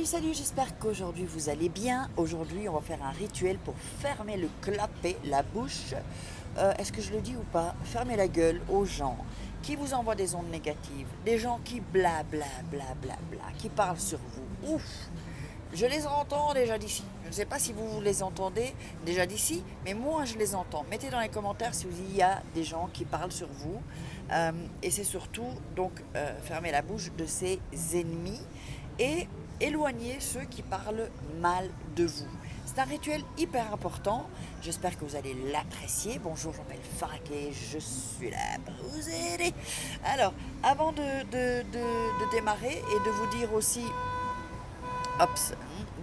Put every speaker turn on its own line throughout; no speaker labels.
Salut, j'espère qu'aujourd'hui vous allez bien. Aujourd'hui, on va faire un rituel pour fermer le clapet, la bouche. Est-ce que je le dis ou pas? Fermer la gueule aux gens qui vous envoient des ondes négatives, des gens qui bla bla bla bla bla, qui parlent sur vous. Ouf! Je les entends déjà d'ici. Je ne sais pas si vous les entendez déjà d'ici, mais moi je les entends. Mettez dans les commentaires si il y a des gens qui parlent sur vous. Et c'est surtout donc fermer la bouche de ses ennemis et éloigner ceux qui parlent mal de vous. C'est un rituel hyper important. J'espère que vous allez l'apprécier. Bonjour, je m'appelle Farak et je suis là pour vous aider. Alors, avant de démarrer et de vous dire aussi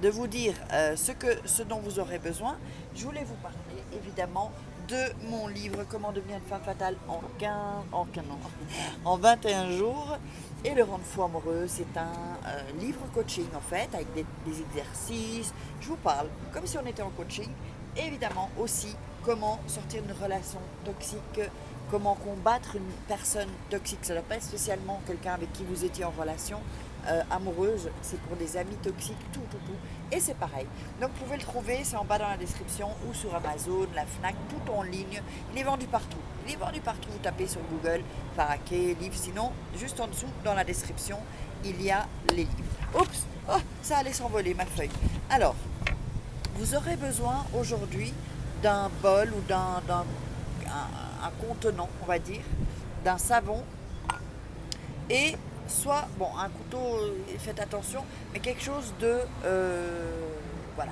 de vous dire ce dont vous aurez besoin, je voulais vous parler évidemment de mon livre Comment devenir une femme fatale en 21 jours et le rendre fou amoureux. C'est un livre coaching en fait avec des exercices. Je vous parle comme si on était en coaching. Évidemment aussi comment sortir d'une relation toxique, comment combattre une personne toxique. Ça ne doit pas être spécialement quelqu'un avec qui vous étiez en relation amoureuse, c'est pour des amis toxiques, tout. Et c'est pareil. Donc vous pouvez le trouver, c'est en bas dans la description ou sur Amazon, la Fnac, tout en ligne. Il est vendu partout. Il est vendu partout. Vous tapez sur Google, Faraké, livre. Sinon, juste en dessous, dans la description, il y a les livres. Oups, oh, ça allait s'envoler ma feuille. Alors, vous aurez besoin aujourd'hui d'un bol ou d'un contenant, on va dire, d'un savon et soit, bon, un couteau, faites attention, mais quelque chose de, voilà,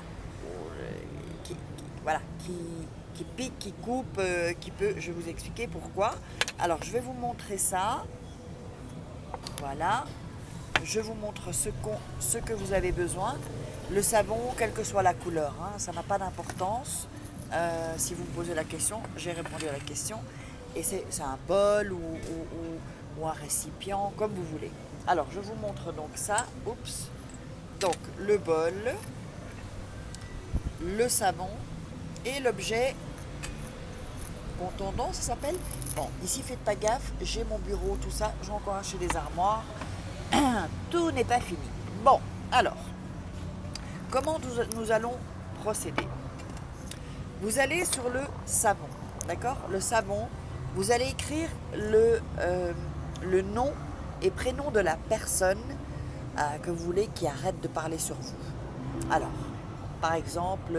qui pique, qui coupe, qui peut, je vais vous expliquer pourquoi. Alors, je vais vous montrer ça, voilà, je vous montre ce que vous avez besoin. Le savon, quelle que soit la couleur, hein, ça n'a pas d'importance. Si vous me posez la question, j'ai répondu à la question. Et c'est un bol ou un récipient, comme vous voulez. Alors, je vous montre donc ça. Oups. Donc, le bol, le savon et l'objet contondant, ça s'appelle. Bon, ici, faites pas gaffe. J'ai mon bureau, tout ça. J'ai encore acheté des armoires. Tout n'est pas fini. Bon, alors, comment nous allons procéder? Vous allez sur le savon, d'accord? Le savon, vous allez écrire le nom et prénom de la personne que vous voulez qui arrête de parler sur vous. Alors, par exemple,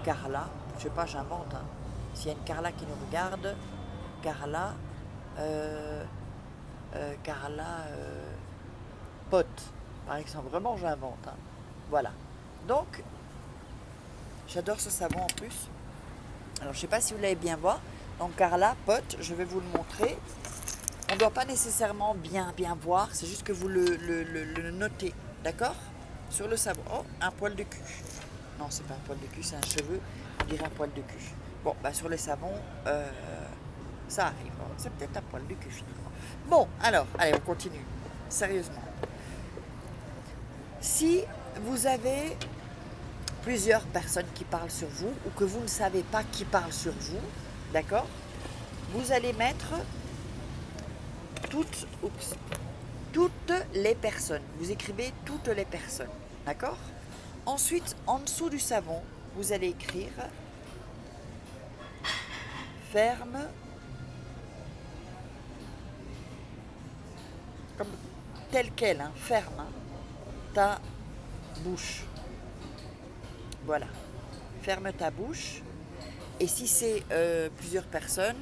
Carla, je sais pas, j'invente. Hein. S'il y a une Carla qui nous regarde, Carla, pote, par exemple. Vraiment, j'invente. Hein. Voilà. Donc, j'adore ce savon en plus. Alors, je ne sais pas si vous l'avez bien voir. Donc, Carla, pote, je vais vous le montrer. On ne doit pas nécessairement bien voir. C'est juste que vous le notez. D'accord? Sur le savon. Oh, un poil de cul. Non, c'est pas un poil de cul, c'est un cheveu. On dirait un poil de cul. Bon, bah sur le savon, ça arrive. Hein. C'est peut-être un poil de cul finalement. Bon, alors, allez, on continue. Sérieusement. Si vous avez plusieurs personnes qui parlent sur vous ou que vous ne savez pas qui parle sur vous, d'accord? Vous allez mettre toutes les personnes. Vous écrivez toutes les personnes, d'accord? Ensuite, en dessous du savon, vous allez écrire ferme comme tel quel, hein, ferme ta bouche. Voilà, ferme ta bouche. Et si c'est plusieurs personnes,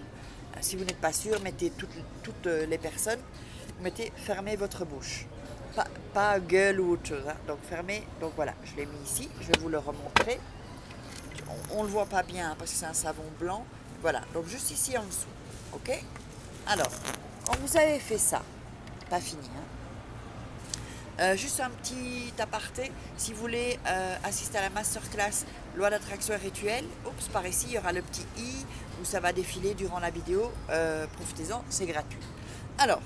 si vous n'êtes pas sûr, mettez toutes les personnes, mettez fermez votre bouche. Pas gueule ou autre chose. Hein. Donc fermez, donc voilà, je l'ai mis ici, je vais vous le remontrer. On ne le voit pas bien hein, parce que c'est un savon blanc. Voilà, donc juste ici en dessous. Ok? Alors, quand vous avez fait ça, pas fini, hein. Juste un petit aparté, si vous voulez assister à la masterclass loi d'attraction et rituel, oups, par ici, il y aura le petit i où ça va défiler durant la vidéo, profitez-en, c'est gratuit. Alors,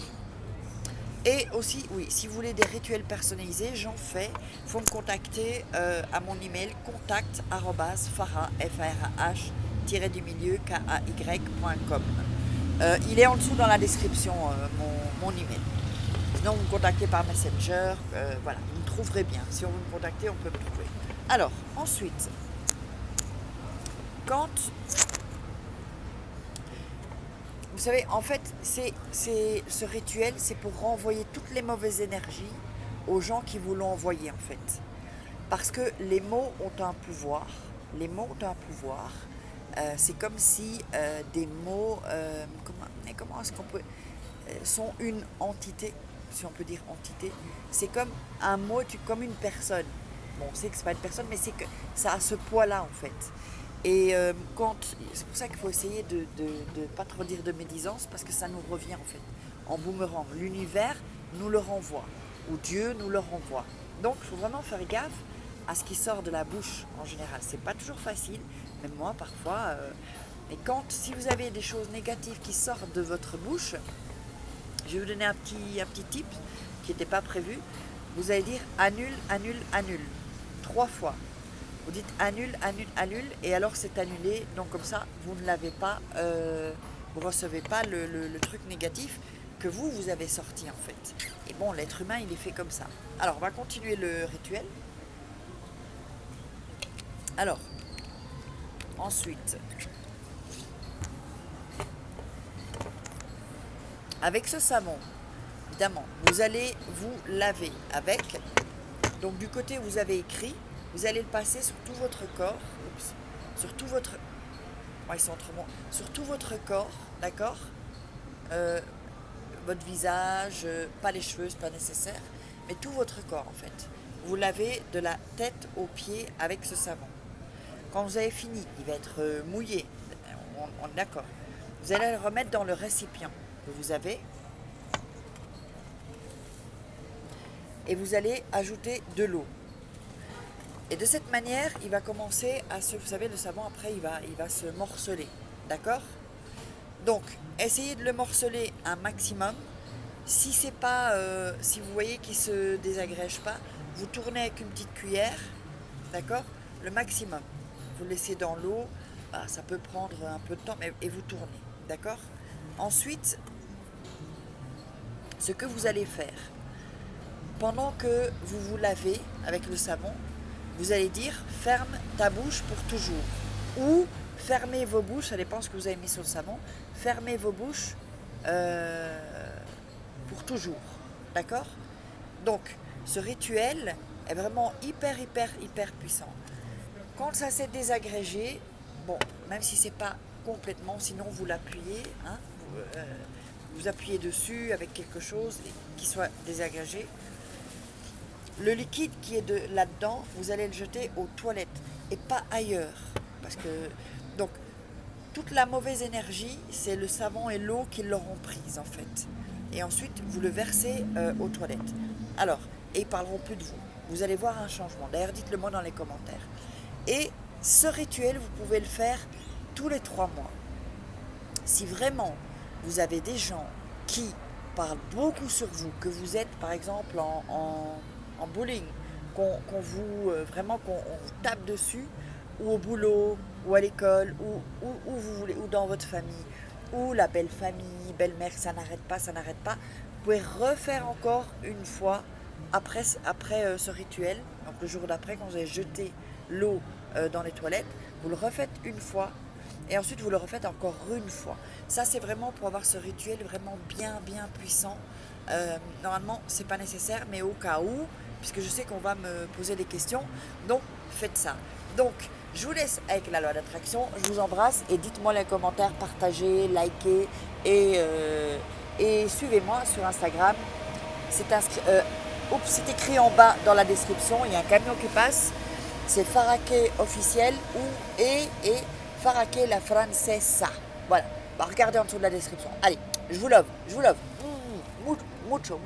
et aussi, oui, si vous voulez des rituels personnalisés, j'en fais, il faut me contacter à mon email contact@farah-kay.com. Il est en dessous dans la description, mon email. Sinon, vous me contactez par Messenger. Voilà, vous me trouverez bien. Si on veut me contacter, on peut me trouver. Alors, ensuite, quand... Vous savez, en fait, ce rituel, c'est pour renvoyer toutes les mauvaises énergies aux gens qui vous l'ont envoyé, en fait. Parce que les mots ont un pouvoir. Les mots ont un pouvoir. C'est comme si des mots, comment est-ce qu'on peut, sont une entité, si on peut dire entité. C'est comme un mot, comme une personne. Bon, on sait que c'est pas une personne, mais c'est que ça a ce poids-là, en fait. Et c'est pour ça qu'il faut essayer de ne pas trop dire de médisance, parce que ça nous revient en fait en boomerang. L'univers nous le renvoie, ou Dieu nous le renvoie. Donc il faut vraiment faire gaffe à ce qui sort de la bouche en général. C'est pas toujours facile, même moi parfois. Et si vous avez des choses négatives qui sortent de votre bouche, je vais vous donner un petit tip qui n'était pas prévu. Vous allez dire annule, annule, annule 3 fois. Vous dites annule, annule, annule, et alors c'est annulé. Donc comme ça, vous ne l'avez pas, vous ne recevez pas le truc négatif que vous avez sorti en fait. Et bon, l'être humain, il est fait comme ça. Alors, on va continuer le rituel. Alors, ensuite, avec ce savon, évidemment, vous allez vous laver avec. Donc du côté où vous avez écrit, vous allez le passer sur tout votre corps, sur tout votre, ouais, ils sont autrement, sur tout votre corps, d'accord, votre visage, pas les cheveux, c'est pas nécessaire, mais tout votre corps en fait. Vous lavez de la tête aux pieds avec ce savon. Quand vous avez fini, il va être mouillé, on est d'accord. Vous allez le remettre dans le récipient que vous avez et vous allez ajouter de l'eau. Et de cette manière, il va commencer à se... Vous savez, le savon, après, il va se morceler. D'accord? Donc, essayez de le morceler un maximum. Si c'est pas... si vous voyez qu'il ne se désagrège pas, vous tournez avec une petite cuillère. D'accord? Le maximum. Vous le laissez dans l'eau. Ah, ça peut prendre un peu de temps, et vous tournez. D'accord? Ensuite, ce que vous allez faire, pendant que vous vous lavez avec le savon, vous allez dire ferme ta bouche pour toujours, ou fermez vos bouches, ça dépend ce que vous avez mis sur le savon, fermez vos bouches pour toujours, d'accord? Donc ce rituel est vraiment hyper puissant. Quand ça s'est désagrégé, bon, même si c'est pas complètement, sinon vous l'appuyez, hein, vous appuyez dessus avec quelque chose qui soit désagrégé. Le liquide qui est là-dedans, vous allez le jeter aux toilettes et pas ailleurs. Parce que, donc, toute la mauvaise énergie, c'est le savon et l'eau qui l'auront prise en fait. Et ensuite, vous le versez aux toilettes. Alors, et ils ne parleront plus de vous. Vous allez voir un changement. D'ailleurs, dites-le moi dans les commentaires. Et ce rituel, vous pouvez le faire tous les 3 mois. Si vraiment vous avez des gens qui parlent beaucoup sur vous, que vous êtes par exemple en bullying, qu'on vous tape dessus, ou au boulot, ou à l'école, ou vous voulez, ou dans votre famille, ou la belle famille, belle-mère, ça n'arrête pas, vous pouvez refaire encore une fois après ce rituel, donc le jour d'après, quand vous avez jeté l'eau dans les toilettes, vous le refaites une fois, et ensuite vous le refaites encore une fois. Ça, c'est vraiment pour avoir ce rituel vraiment bien puissant. Normalement, c'est pas nécessaire, mais au cas où, puisque je sais qu'on va me poser des questions, donc faites ça. Donc, je vous laisse avec la loi d'attraction, je vous embrasse et dites-moi les commentaires, partagez, likez et suivez-moi sur Instagram. C'est écrit en bas dans la description, il y a un camion qui passe, c'est Faraké officiel et Faraké la Francesa. Voilà, regardez en dessous de la description. Allez, je vous love. Mucho.